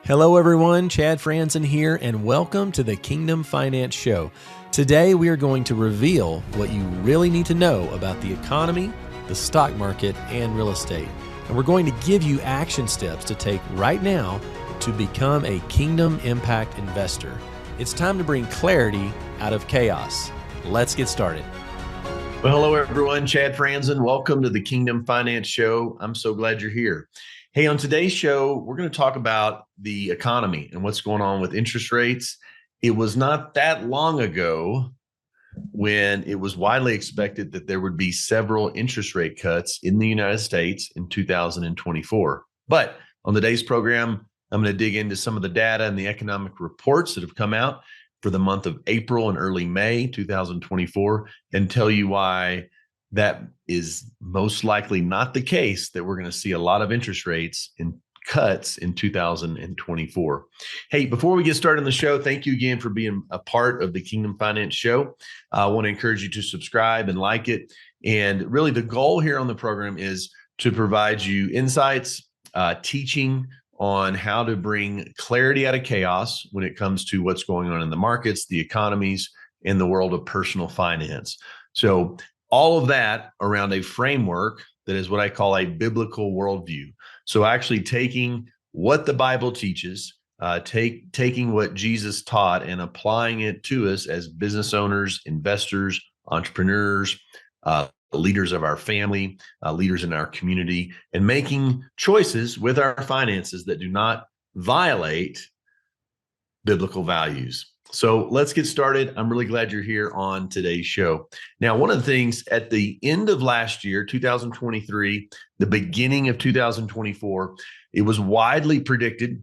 Hello everyone, Chad Frantzen here, and welcome to the Kingdom Finance Show. Today we are going to reveal what you really need to know about the economy, the stock market, and real estate. And we're going to give you action steps to take right now to become a Kingdom Impact investor. It's time to bring clarity out of chaos. Let's get started. Well, hello everyone, Chad Frantzen. Welcome to the Kingdom Finance Show. I'm so glad you're here. Hey, on today's show, we're going to talk about the economy and what's going on with interest rates. It was not that long ago when it was widely expected that there would be several interest rate cuts in the United States in 2024. But on today's program, I'm going to dig into some of the data and the economic reports that have come out for the month of April and early May 2024 and tell you why that is most likely not the case, that we're going to see a lot of interest rates in cuts in 2024. Hey, before we get started on the show, thank you again for being a part of the Kingdom Finance Show. I want to encourage you to subscribe and like it. And really the goal here on the program is to provide you insights, teaching on how to bring clarity out of chaos when it comes to what's going on in the markets, the economies, and the world of personal finance. So all of that around a framework that is what I call a biblical worldview. So actually taking what the Bible teaches, taking what Jesus taught and applying it to us as business owners, investors, entrepreneurs, leaders of our family, leaders in our community, and making choices with our finances that do not violate biblical values. So let's get started. I'm really glad you're here on today's show. Now, one of the things at the end of last year, 2023, the beginning of 2024, it was widely predicted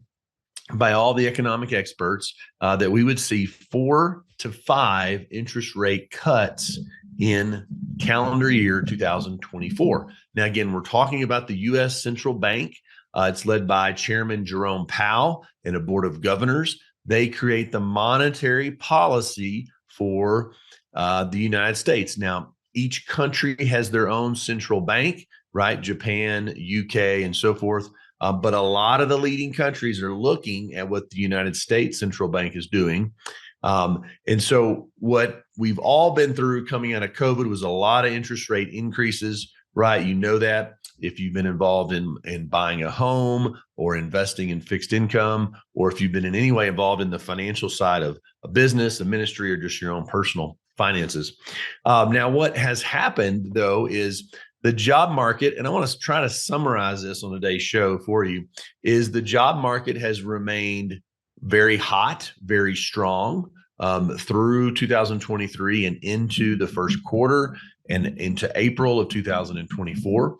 by all the economic experts that we would see 4 to 5 interest rate cuts in calendar year 2024. Now, again, we're talking about the U.S. Central Bank. It's led by Chairman Jerome Powell and a board of governors. They create the monetary policy for the United States. Now, each country has their own central bank, right? Japan, UK, and so forth. But a lot of the leading countries are looking at what the United States Central Bank is doing. And so what we've all been through coming out of COVID was a lot of interest rate increases, right? You know that if you've been involved in buying a home or investing in fixed income, or if you've been in any way involved in the financial side of a business, a ministry, or just your own personal finances. Now, what has happened, though, is the job market, and I want to try to summarize this on today's show for you, is the job market has remained very hot, very strong through 2023 and into the first quarter and into April of 2024.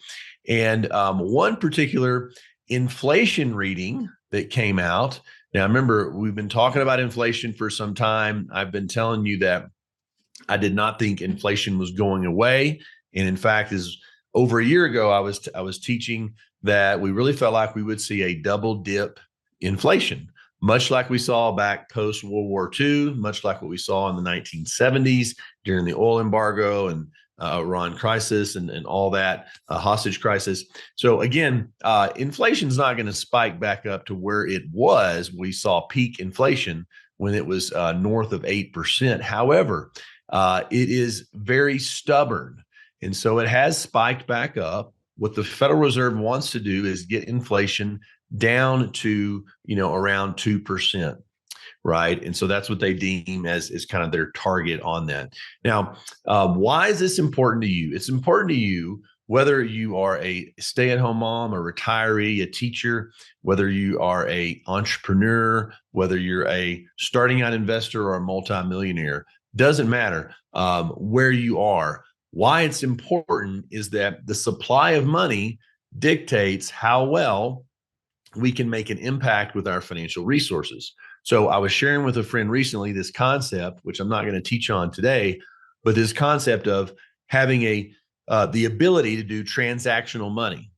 And one particular inflation reading that came out. Now, remember, we've been talking about inflation for some time. I've been telling you that I did not think inflation was going away. And in fact, is over a year ago, I was teaching that we really felt like we would see a double dip inflation, much like we saw back post World War II, much like what we saw in the 1970s during the oil embargo and Iran crisis and all that, hostage crisis. So again, inflation is not going to spike back up to where it was. We saw peak inflation when it was north of 8%. However, it is very stubborn. And so it has spiked back up. What the Federal Reserve wants to do is get inflation down to, around 2%. Right. And so that's what they deem as kind of their target on that. Now, why is this important to you? It's important to you whether you are a stay-at-home mom, a retiree, a teacher, whether you are a entrepreneur, whether you're a starting out investor or a multimillionaire, doesn't matter where you are. Why it's important is that the supply of money dictates how well we can make an impact with our financial resources. So I was sharing with a friend recently this concept, which I'm not going to teach on today, but this concept of having the ability to do transactional money.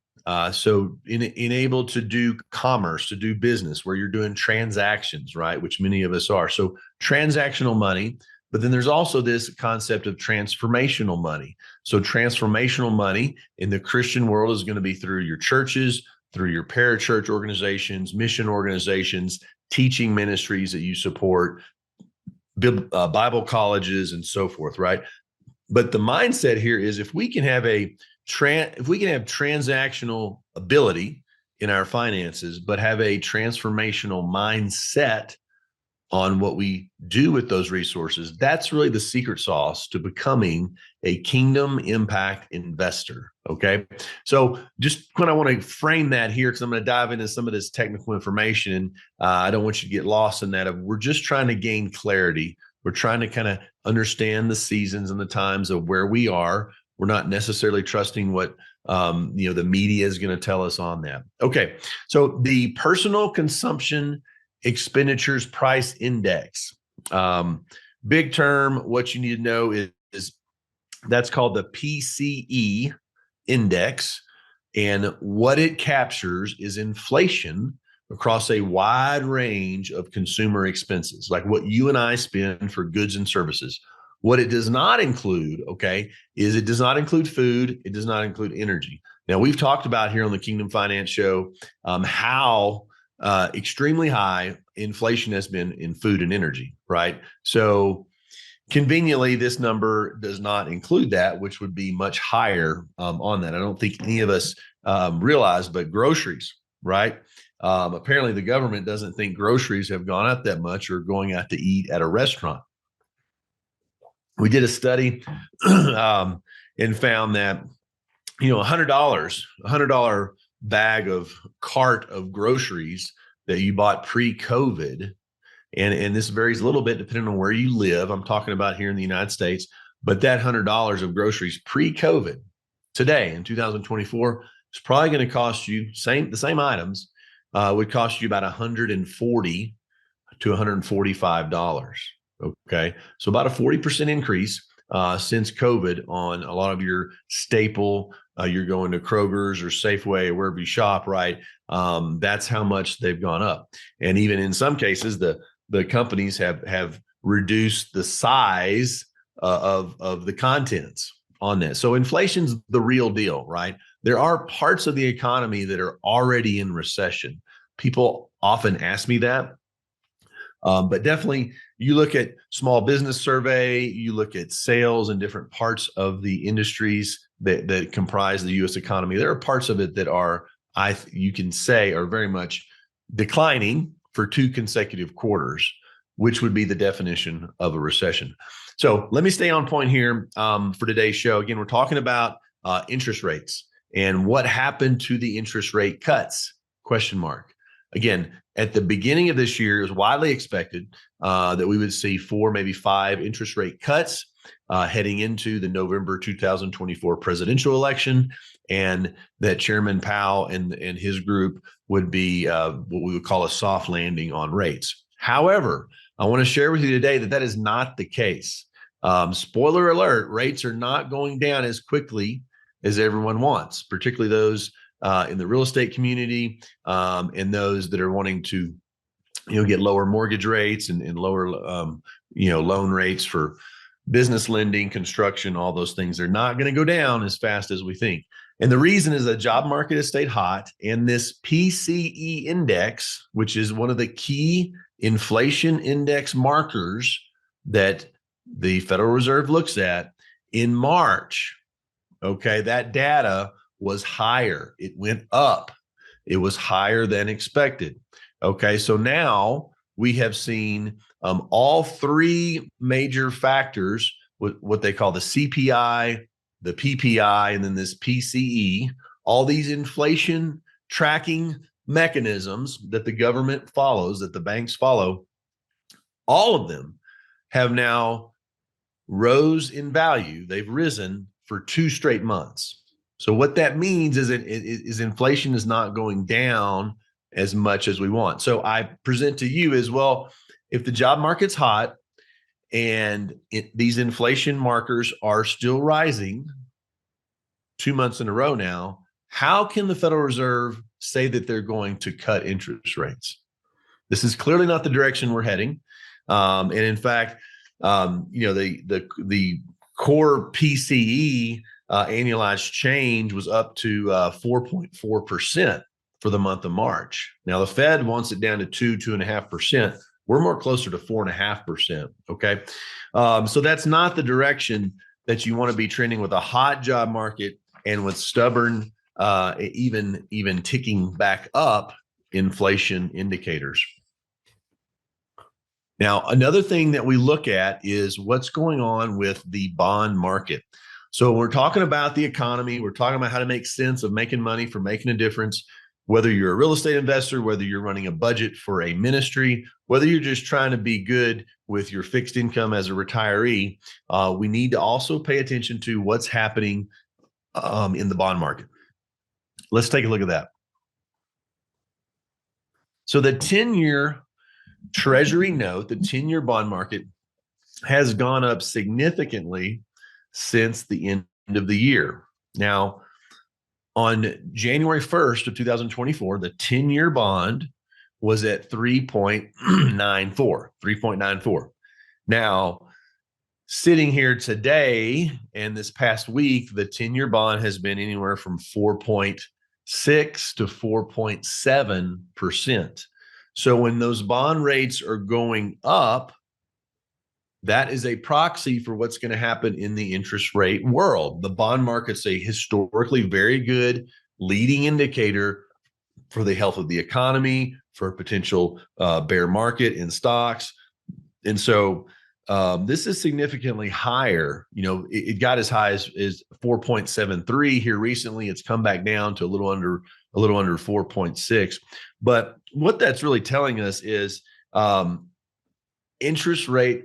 So able to do commerce, to do business where you're doing transactions, right? Which many of us are. So transactional money, but then there's also this concept of transformational money. So transformational money in the Christian world is going to be through your churches, through your parachurch organizations, mission organizations, teaching ministries that you support, Bible colleges, and so forth, right? But the mindset here is if we can have transactional ability in our finances, but have a transformational mindset on what we do with those resources, that's really the secret sauce to becoming a kingdom impact investor. Okay. So just when I want to frame that here, because I'm going to dive into some of this technical information, and I don't want you to get lost in that. We're just trying to gain clarity. We're trying to kind of understand the seasons and the times of where we are. We're not necessarily trusting what the media is going to tell us on that. Okay. So the personal consumption expenditures price index, big term. What you need to know is that's called the PCE index, and what it captures is inflation across a wide range of consumer expenses, like what you and I spend for goods and services. What it does not include, okay, is it does not include food. It does not include energy. Now, we've talked about here on the Kingdom Finance Show how extremely high inflation has been in food and energy, right? So conveniently, this number does not include that, which would be much higher on that. I don't think any of us realize, but groceries, right? Apparently, the government doesn't think groceries have gone up that much, or going out to eat at a restaurant. We did a study and found that, $100 bag of cart of groceries that you bought pre-COVID, and this varies a little bit depending on where you live. I'm talking about here in the United States, but that $100 of groceries pre-COVID today in 2024 is probably going to cost you the same items would cost you about $140 to $145. Okay, so about a 40% increase since COVID on a lot of your staple. You're going to Kroger's or Safeway or wherever you shop, right? That's how much they've gone up, and even in some cases, the companies have reduced the size of the contents on this. So inflation's the real deal, right? There are parts of the economy that are already in recession. People often ask me that. But definitely, you look at small business survey, you look at sales in different parts of the industries that comprise the U.S. economy. There are parts of it that are, you can say, are very much declining for 2 consecutive quarters, which would be the definition of a recession. So let me stay on point here for today's show. Again, we're talking about interest rates and what happened to the interest rate cuts, question mark. Again, at the beginning of this year, it was widely expected that we would see 4, maybe 5 interest rate cuts heading into the November 2024 presidential election, and that Chairman Powell and his group would be what we would call a soft landing on rates. However, I want to share with you today that is not the case. Spoiler alert, rates are not going down as quickly as everyone wants, particularly those in the real estate community, and those that are wanting to, get lower mortgage rates and lower, loan rates for business lending, construction, all those things. They're not going to go down as fast as we think. And the reason is the job market has stayed hot, and this PCE index, which is one of the key inflation index markers that the Federal Reserve looks at in March. Okay, that data was higher. It went up. It was higher than expected. Okay, so now we have seen all 3 major factors, what they call the CPI, the PPI, and then this PCE, all these inflation tracking mechanisms that the government follows, that the banks follow, all of them have now rose in value. They've risen for 2 straight months. So what that means is inflation is not going down as much as we want. So I present to you as well, if the job market's hot and these inflation markers are still rising 2 months in a row now, how can the Federal Reserve say that they're going to cut interest rates? This is clearly not the direction we're heading. And in fact, the core PCE annualized change was up to 4.4%. for the month of March. Now the Fed wants it down to 2.5%. We're more closer to 4.5%. Okay. So that's not the direction that you want to be trending with a hot job market and with stubborn, even ticking back up inflation indicators. Now, another thing that we look at is what's going on with the bond market. So we're talking about the economy. We're talking about how to make sense of making money for making a difference, whether you're a real estate investor, whether you're running a budget for a ministry, whether you're just trying to be good with your fixed income as a retiree. We need to also pay attention to what's happening in the bond market. Let's take a look at that. So the 10-year Treasury note, the 10-year bond market, has gone up significantly since the end of the year. Now, on January 1st of 2024, the 10-year bond was at 3.94. Now, sitting here today and this past week, the 10-year bond has been anywhere from 4.6 to 4.7%. So when those bond rates are going up, that is a proxy for what's going to happen in the interest rate world. The bond market's a historically very good leading indicator for the health of the economy, for a potential bear market in stocks. And so this is significantly higher. You know, it got as high as 4.73 here recently. It's come back down to a little under 4.6. But what that's really telling us is interest rate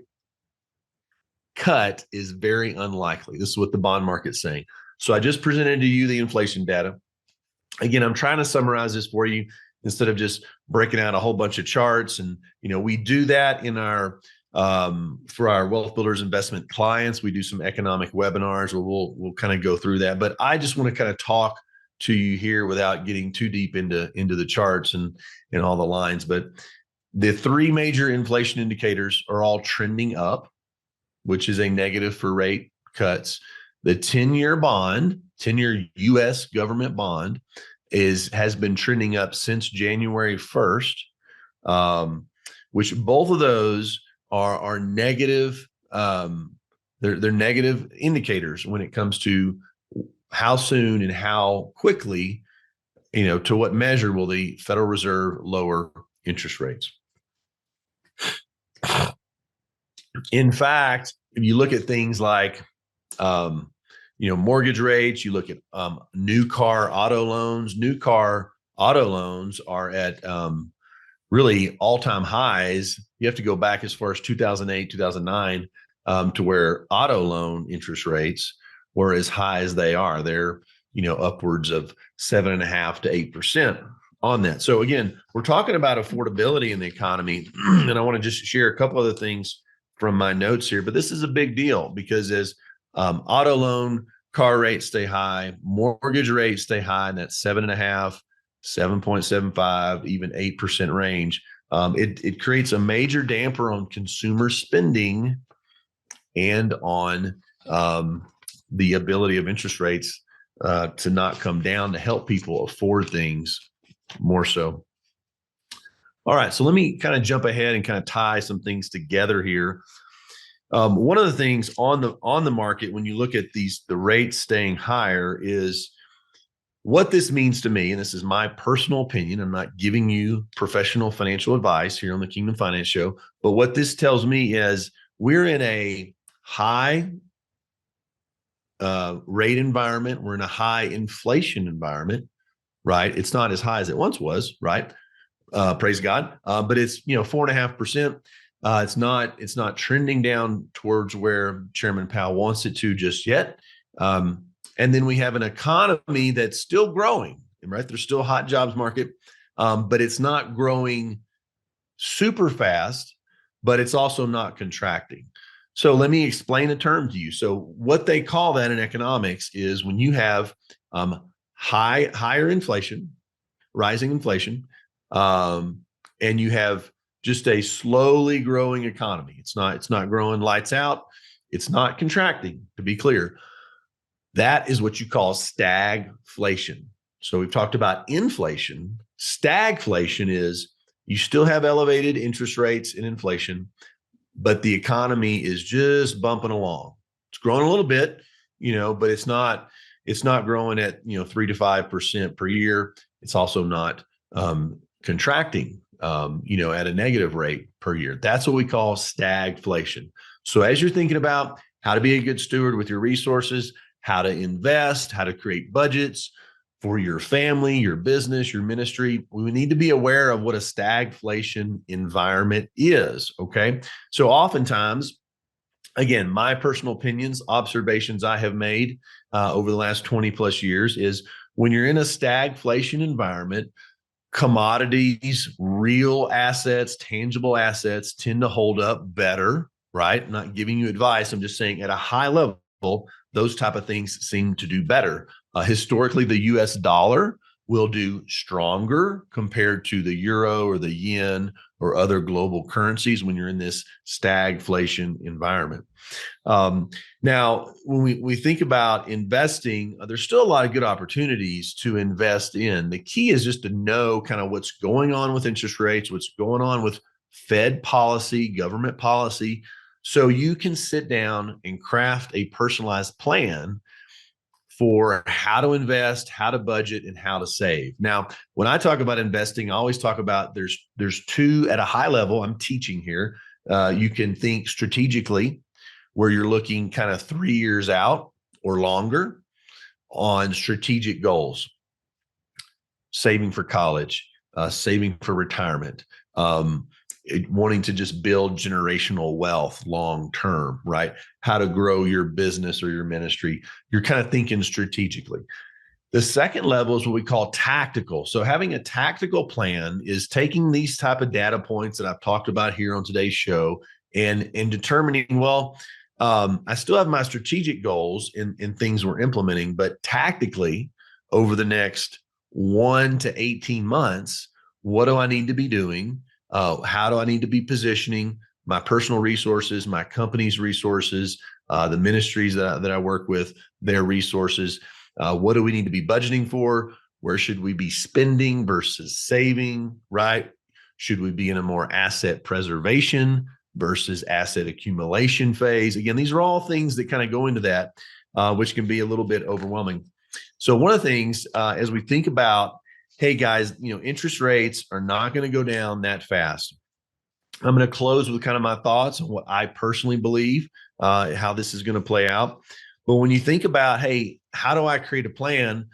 cut is very unlikely. This is what the bond market's saying. So I just presented to you the inflation data. Again, I'm trying to summarize this for you instead of just breaking out a whole bunch of charts. And, you know, we do that in our for our Wealth Builders investment clients. We do some economic webinars where we'll kind of go through that. But I just want to kind of talk to you here without getting too deep into the charts and all the lines. But the three major inflation indicators are all trending up, which is a negative for rate cuts. The 10-year bond, 10-year U.S. government bond has been trending up since January 1st, which both of those are negative. They're negative indicators when it comes to how soon and how quickly, you know, to what measure will the Federal Reserve lower interest rates. In fact, if you look at things like, mortgage rates, you look at new car auto loans are at really all-time highs. You have to go back as far as 2008, 2009 to where auto loan interest rates were as high as they are. They're, upwards of 7.5% to 8% on that. So again, we're talking about affordability in the economy. And I want to just share a couple other things from my notes here, but this is a big deal because as auto loan, car rates stay high, mortgage rates stay high in that 7.5, 7.75, even 8% range. It creates a major damper on consumer spending and on the ability of interest rates to not come down to help people afford things more so. All right, so let me kind of jump ahead and kind of tie some things together here. One of the things on the market when you look at the rates staying higher is what this means to me, and this is my personal opinion. I'm not giving you professional financial advice here on the Kingdom Finance Show, but what this tells me is we're in a high rate environment. We're in a high inflation environment, right? It's not as high as it once was, right? Praise God. But it's 4.5%. It's not trending down towards where Chairman Powell wants it to just yet. And then we have an economy that's still growing, right? There's still a hot jobs market, but it's not growing super fast, but it's also not contracting. So let me explain a term to you. So what they call that in economics is when you have higher inflation, rising inflation, and you have just a slowly growing economy. It's not growing lights out. It's not contracting, to be clear. That is what you call stagflation. So we've talked about inflation. Stagflation is you still have elevated interest rates and inflation, but the economy is just bumping along. It's growing a little bit, but it's not growing at 3 to 5% per year. It's also not contracting, at a negative rate per year. That's what we call stagflation. So as you're thinking about how to be a good steward with your resources, how to invest, how to create budgets for your family, your business, your ministry, we need to be aware of what a stagflation environment is. Okay. So oftentimes, again, my personal opinions, observations I have made over the last 20 plus years is when you're in a stagflation environment, commodities, real assets, tangible assets tend to hold up better, right? I'm not giving you advice. I'm just saying at a high level, those type of things seem to do better. Historically, the US dollar will do stronger compared to the euro or the yen or other global currencies when you're in this stagflation environment. Now, when we think about investing, there's still a lot of good opportunities to invest in. The key is just to know kind of what's going on with interest rates, what's going on with Fed policy, government policy, so you can sit down and craft a personalized plan for how to invest, how to budget, and how to save. Now, when I talk about investing, I always talk about there's two at a high level. I'm teaching here. You can think strategically, where you're looking kind of 3 years out or longer on strategic goals, saving for college, saving for retirement, wanting to just build generational wealth long term, right? How to grow your business or your ministry. You're kind of thinking strategically. The second level is what we call tactical. So having a tactical plan is taking these type of data points that I've talked about here on today's show and determining, well, I still have my strategic goals in things we're implementing, but tactically over the next 1 to 18 months, what do I need to be doing? How do I need to be positioning my personal resources, my company's resources, the ministries that I work with, their resources? What do we need to be budgeting for? Where should we be spending versus saving, right? Should we be in a more asset preservation versus asset accumulation phase? Again, these are all things that kind of go into that, which can be a little bit overwhelming. So one of the things, as we think about, hey guys, interest rates are not going to go down that fast. I'm going to close with kind of my thoughts on what I personally believe, how this is going to play out. But when you think about, hey, how do I create a plan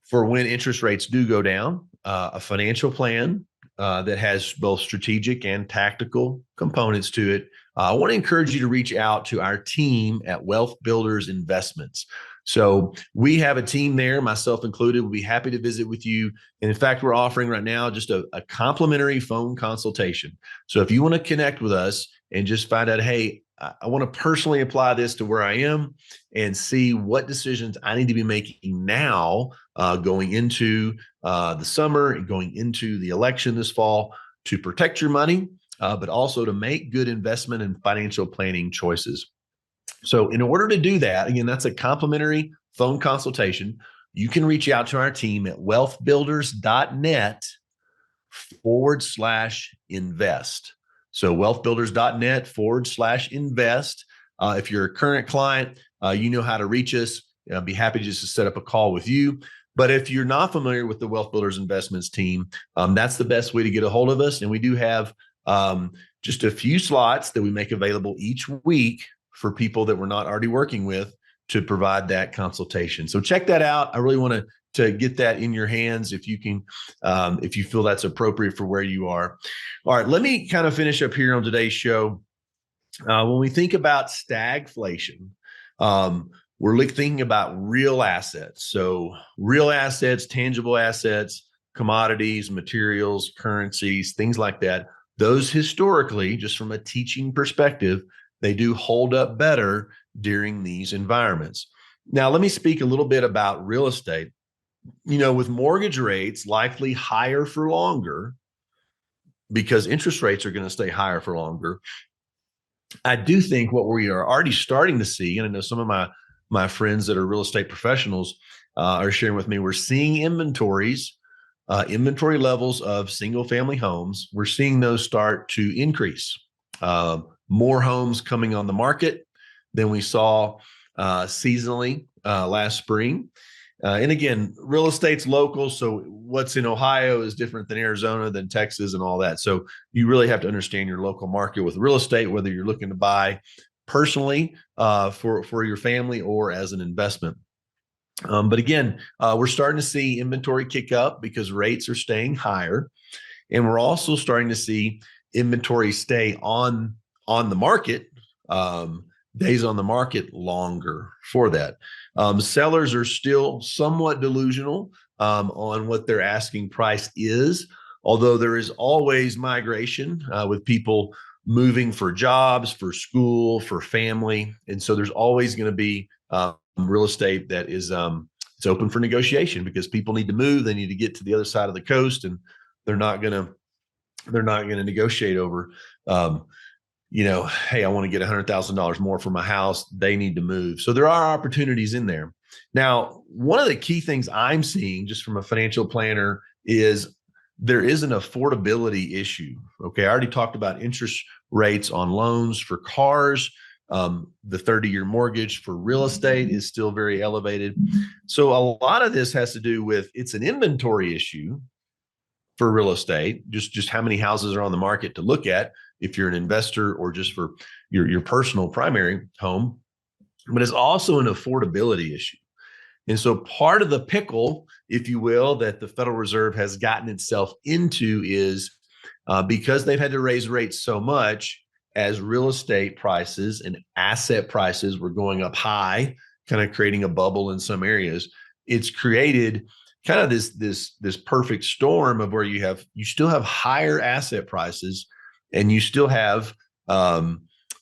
for when interest rates do go down, a financial plan that has both strategic and tactical components to it, I want to encourage you to reach out to our team at Wealth Builders Investments. So we have a team there, myself included. We'll be happy to visit with you. And in fact, we're offering right now just a complimentary phone consultation. So if you want to connect with us and just find out, hey, I want to personally apply this to where I am and see what decisions I need to be making now, going into the summer and going into the election this fall to protect your money, but also to make good investment and financial planning choices. So in order to do that, again, that's a complimentary phone consultation. You can reach out to our team at wealthbuilders.net/invest. So wealthbuilders.net/invest. If you're a current client, you know how to reach us. I'd be happy just to set up a call with you. But if you're not familiar with the Wealth Builders Investments team, that's the best way to get a hold of us. And we do have just a few slots that we make available each week for people that we're not already working with to provide that consultation. So check that out. I really want to get that in your hands if you can, if you feel that's appropriate for where you are. All right, let me kind of finish up here on today's show. When we think about stagflation, we're thinking about real assets. So real assets, tangible assets, commodities, materials, currencies, things like that. Those historically, just from a teaching perspective, they do hold up better during these environments. Now, let me speak a little bit about real estate. With mortgage rates likely higher for longer, because interest rates are going to stay higher for longer, I do think what we are already starting to see, and I know some of my my friends that are real estate professionals are sharing with me, we're seeing inventory levels of single family homes. We're seeing those start to increase. More homes coming on the market than we saw seasonally last spring. And again, real estate's local. So what's in Ohio is different than Arizona, than Texas, and all that. So you really have to understand your local market with real estate, whether you're looking to buy personally for your family or as an investment. But again, we're starting to see inventory kick up because rates are staying higher. And we're also starting to see inventory stay on the market, days on the market longer for that. Sellers are still somewhat delusional on what their asking price is, although there is always migration with people moving for jobs, for school, for family. And so there's always going to be real estate that is it's open for negotiation because people need to move. They need to get to the other side of the coast, and they're not going to negotiate over, hey, I want to get $100,000 more for my house. They need to move. So there are opportunities in there. Now, one of the key things I'm seeing just from a financial planner is there is an affordability issue. Okay. I already talked about interest rates on loans for cars. The 30-year mortgage for real estate is still very elevated. So a lot of this has to do with, it's an inventory issue for real estate, just how many houses are on the market to look at if you're an investor or just for your personal primary home, but it's also an affordability issue. And so part of the pickle, if you will, that the Federal Reserve has gotten itself into is because they've had to raise rates so much as real estate prices and asset prices were going up high, kind of creating a bubble in some areas. It's created kind of this perfect storm of where you still have higher asset prices and you still have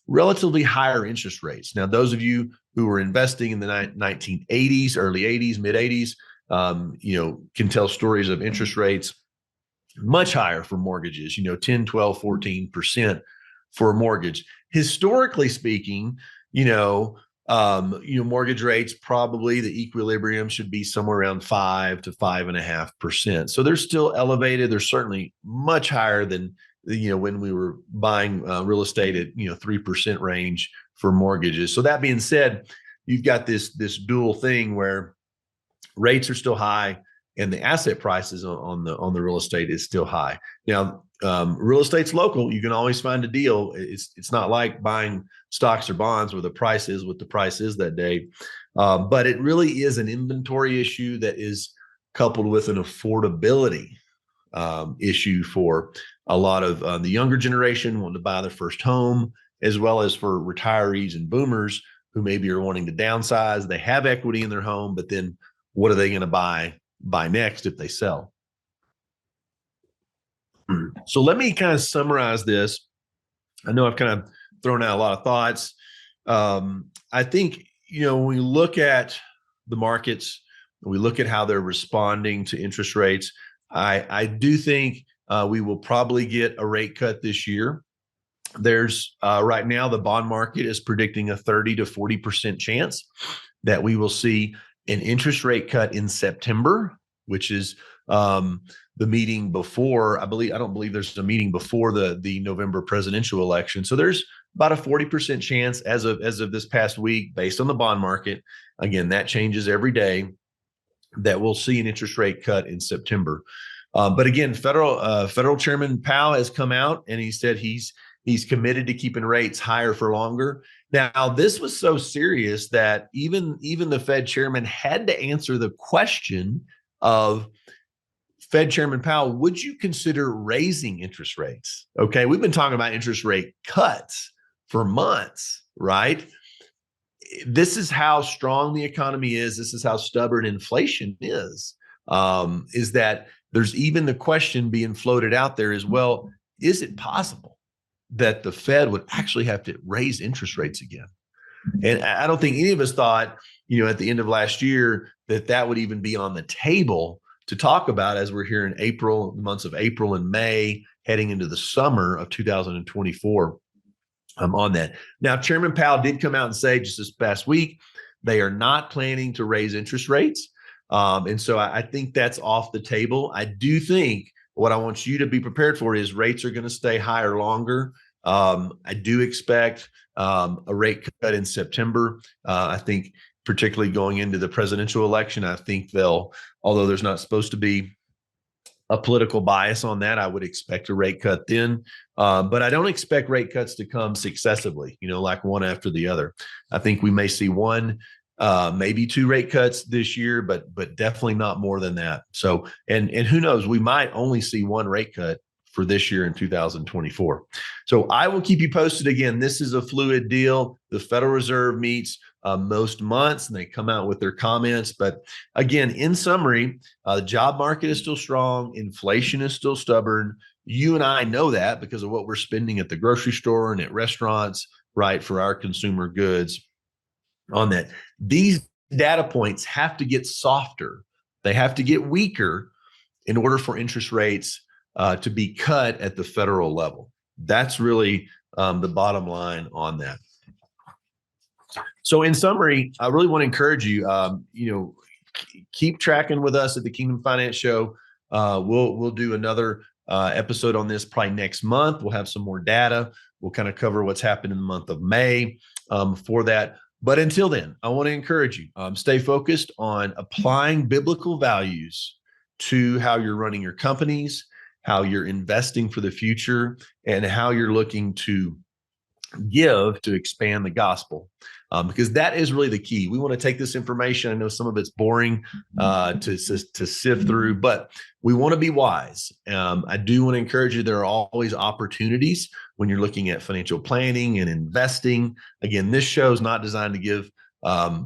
relatively higher interest rates. Now, those of you who were investing in the 1980s, early 80s, mid 80s, can tell stories of interest rates much higher for mortgages, 10, 12, 14% for a mortgage. Historically speaking, mortgage rates, probably the equilibrium should be somewhere around 5 to 5.5%. So they're still elevated. They're certainly much higher than, when we were buying real estate at, 3% range for mortgages. So that being said, you've got this dual thing where rates are still high and the asset prices on the real estate is still high. Now, real estate's local. You can always find a deal. It's not like buying stocks or bonds where the price is what the price is that day. But it really is an inventory issue that is coupled with an affordability issue for a lot of the younger generation wanting to buy their first home, as well as for retirees and boomers who maybe are wanting to downsize. They have equity in their home, but then what are they going to buy next if they sell? So let me kind of summarize this. I know I've kind of thrown out a lot of thoughts. I think, when we look at the markets, we look at how they're responding to interest rates, I do think we will probably get a rate cut this year. There's right now, the bond market is predicting a 30 to 40% chance that we will see an interest rate cut in September, which is the meeting before, I don't believe there's a meeting before the November presidential election. So there's about a 40% chance as of this past week, based on the bond market. Again, that changes every day, that we'll see an interest rate cut in September. But again, Federal Chairman Powell has come out and he said he's committed to keeping rates higher for longer. Now, this was so serious that even the Fed chairman had to answer the question of, Fed Chairman Powell, would you consider raising interest rates? Okay, we've been talking about interest rate cuts for months, right? This is how strong the economy is. This is how stubborn inflation is that there's even the question being floated out there as well, is it possible that the Fed would actually have to raise interest rates again? And I don't think any of us thought, at the end of last year, that would even be on the table to talk about as we're here in the months of April and May, heading into the summer of 2024 on that. Now, Chairman Powell did come out and say just this past week They are not planning to raise interest rates. And so I think that's off the table. I do think what I want you to be prepared for is rates are going to stay higher longer. I do expect a rate cut in September. I think particularly going into the presidential election, I think although there's not supposed to be a political bias on that, I would expect a rate cut then. But I don't expect rate cuts to come successively, like one after the other. I think we may see one, maybe two rate cuts this year, but definitely not more than that. So, and who knows, we might only see one rate cut for this year in 2024. So I will keep you posted. Again, this is a fluid deal. The Federal Reserve meets most months and they come out with their comments. But again, in summary, the job market is still strong. Inflation is still stubborn. You and I know that because of what we're spending at the grocery store and at restaurants, right, for our consumer goods on that. These data points have to get softer. They have to get weaker in order for interest rates to be cut at the federal level. That's really the bottom line on that. So in summary, I really want to encourage you, keep tracking with us at the Kingdom Finance Show. We'll do another episode on this probably next month. We'll have some more data. We'll kind of cover what's happened in the month of May for that. But until then, I want to encourage you, stay focused on applying biblical values to how you're running your companies, how you're investing for the future, and how you're looking to give to expand the gospel. Because that is really the key. We want to take this information. I know some of it's boring to sift through, but we want to be wise. I do want to encourage you. There are always opportunities when you're looking at financial planning and investing. Again, this show is not designed to give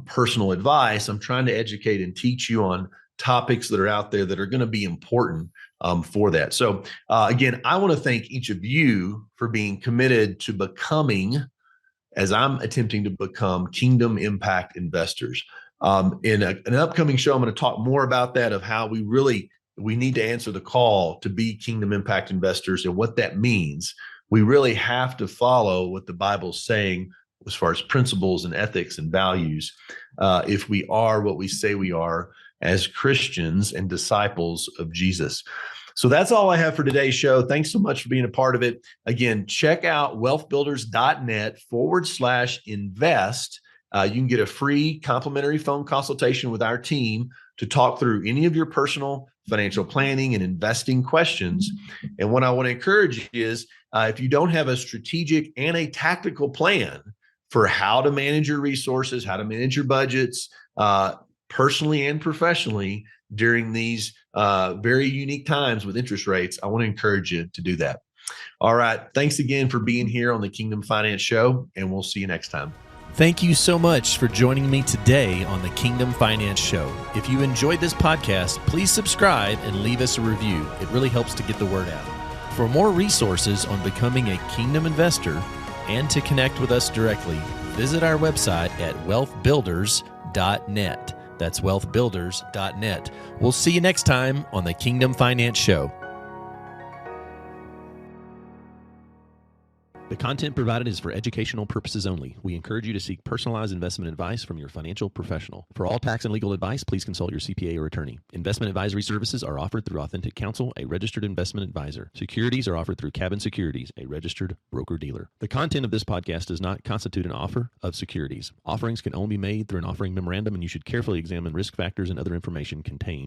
personal advice. I'm trying to educate and teach you on topics that are out there that are going to be important for that. So again, I want to thank each of you for being committed to becoming, as I'm attempting to become, kingdom impact investors. In an upcoming show, I'm going to talk more about that, of how we need to answer the call to be kingdom impact investors and what that means. We really have to follow what the Bible's saying as far as principles and ethics and values, if we are what we say we are as Christians and disciples of Jesus. So that's all I have for today's show. Thanks so much for being a part of it. Again, check out wealthbuilders.net/invest. You can get a free complimentary phone consultation with our team to talk through any of your personal financial planning and investing questions. And what I want to encourage you is, if you don't have a strategic and a tactical plan for how to manage your resources, how to manage your budgets, personally and professionally during these very unique times with interest rates, I want to encourage you to do that. All right. Thanks again for being here on the Kingdom Finance Show, and we'll see you next time. Thank you so much for joining me today on the Kingdom Finance Show. If you enjoyed this podcast, please subscribe and leave us a review. It really helps to get the word out. For more resources on becoming a kingdom investor and to connect with us directly, visit our website at wealthbuilders.net. That's wealthbuilders.net. We'll see you next time on the Kingdom Finance Show. The content provided is for educational purposes only. We encourage you to seek personalized investment advice from your financial professional. For all tax and legal advice, please consult your CPA or attorney. Investment advisory services are offered through Authentic Counsel, a registered investment advisor. Securities are offered through Cabin Securities, a registered broker-dealer. The content of this podcast does not constitute an offer of securities. Offerings can only be made through an offering memorandum, and you should carefully examine risk factors and other information contained